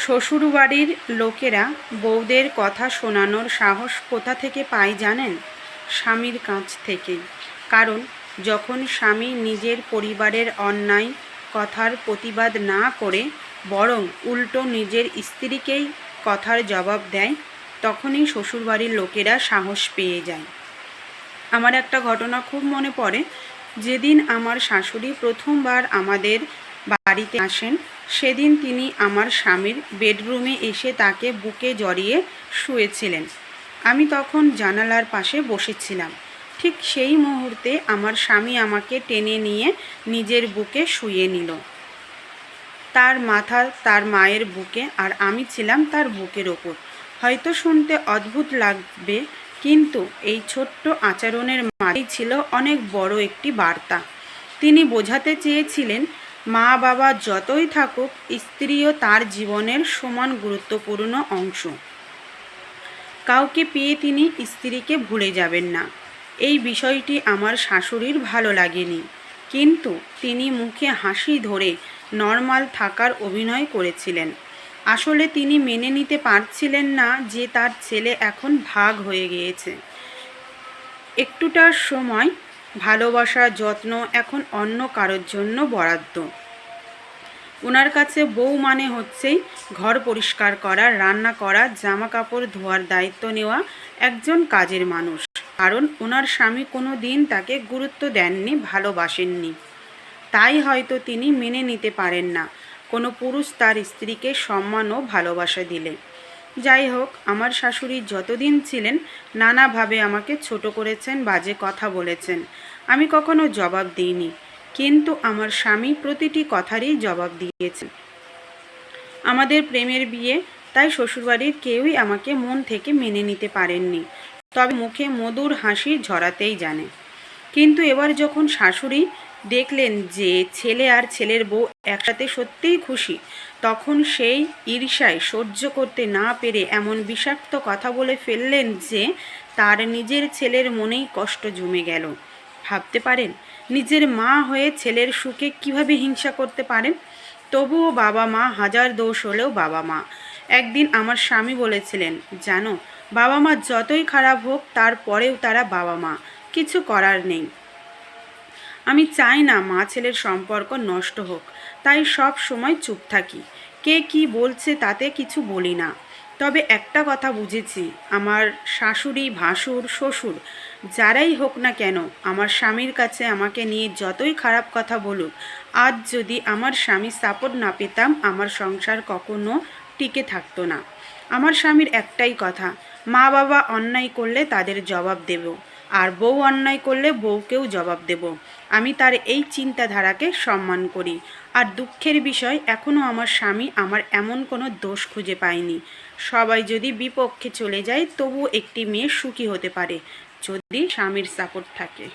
শ্বশুরবাড়ির লোকেরা বউদের কথা শোনানোর সাহস কোথা থেকে পায় জানেন? স্বামীর কাছ থেকেই। কারণ যখন স্বামী নিজের পরিবারের অন্যায় কথার প্রতিবাদ না করে বরং উল্টো নিজের স্ত্রীকেই কথার জবাব দেয়, তখনই শ্বশুরবাড়ির লোকেরা সাহস পেয়ে যায়। আমার একটা ঘটনা খুব মনে পড়ে। যেদিন আমার শাশুড়ি প্রথমবার আমাদের বাড়িতে আসেন, সেদিন তিনি আমার স্বামীর বেডরুমে এসে তাকে বুকে জড়িয়ে শুয়েছিলেন। আমি তখন জানালার পাশে বসেছিলাম। ঠিক সেই মুহূর্তে আমার স্বামী আমাকে টেনে নিয়ে নিজের বুকে শুইয়ে নিল। তার মাথা তার মায়ের বুকে, আর আমি ছিলাম তার বুকের ওপর। হয়তো শুনতে অদ্ভুত লাগবে, কিন্তু এই ছোট্ট আচরণের মাঝেই ছিল অনেক বড় একটি বার্তা। তিনি বোঝাতে চেয়েছিলেন, মা বাবা যতই থাকুক, স্ত্রীও তার জীবনের সমান গুরুত্বপূর্ণ অংশ। কাউকে পেয়ে তিনি স্ত্রীকে ভুলে যাবেন না। এই বিষয়টি আমার শাশুড়ির ভালো লাগেনি, কিন্তু তিনি মুখে হাসি ধরে নর্মাল থাকার অভিনয় করেছিলেন। আসলে তিনি মেনে নিতে পারছিলেন না যে তার ছেলে এখন ভাগ হয়ে গিয়েছে। একটুটার সময় ভালোবাসা, যত্ন এখন অন্য কারোর জন্য বরাদ্দ। ওনার কাছে বউ মানে হচ্ছেই ঘর পরিষ্কার করা, রান্না করা, জামা কাপড় ধোয়ার দায়িত্ব নেওয়া একজন কাজের মানুষ। কারণ ওনার স্বামী কোনো দিন তাকে গুরুত্ব দেননি, ভালোবাসেননি। তাই হয়তো তিনি মেনে নিতে পারেন না কোনো পুরুষ তার স্ত্রীকে সম্মান ও ভালোবাসা দিলে। যাই হোক, আমার শাশুড়ি যতদিন ছিলেন নানাভাবে আমাকে ছোট করেছেন, বাজে কথা বলেছেন। আমি কখনো জবাব দিইনি, কিন্তু আমার স্বামী প্রতিটি কথারই জবাব দিয়েছেন। আমাদের প্রেমের বিয়ে, তাই শ্বশুরবাড়ির কেউই আমাকে মন থেকে মেনে নিতে পারেননি, তবে মুখে মধুর হাসি ঝরাতেই জানে। কিন্তু এবার যখন শাশুড়ি দেখলেন যে ছেলে আর ছেলের বউ একসাথে সত্যিই খুশি, তখন সেই ঈর্ষায় সহ্য করতে না পেরে এমন বিষাক্ত কথা বলে ফেললেন যে তার নিজের ছেলের মনেই কষ্ট জমে গেল। ভাবতে পারেন, নিজের মা হয়ে ছেলের সুখে কিভাবে হিংসা করতে পারেন? তবুও বাবা মা, হাজার দোষ হলেও বাবা মা। একদিন আমার স্বামী বলেছিলেন, জানো, বাবা মা যতই খারাপ হোক তারপরেও তারা বাবা মা, কিছু করার নেই। আমি চাই না মা ছেলের সম্পর্ক নষ্ট হোক, তাই সব সময় চুপ থাকি। কে কি বলছে তাতে কিছু বলি না। তবে একটা কথা বুঝেছি, আমার শাশুড়ি, ভাসুর, শ্বশুর যারাই হোক না কেন, আমার স্বামীর কাছে আমাকে নিয়ে যতই খারাপ কথা বলুক, আজ যদি আমার স্বামী সাপোর্ট না পেতাম, আমার সংসার কখনো টিকে থাকতো না। আমার স্বামীর একটাই কথা, মা বাবা অন্যায় করলে তাদের জবাব দেব, আর বউ অন্যায় করলে বউকেও জবাব দেব। আমি তার এই চিন্তাধারাকে সম্মান করি। আর দুঃখের বিষয়, এখনও আমার স্বামী আমার এমন কোনো দোষ খুঁজে পায়নি। সবাই যদি বিপক্ষে চলে যায়, তবুও একটি মেয়ে সুখী হতে পারে যদি স্বামীর সাপোর্ট থাকে।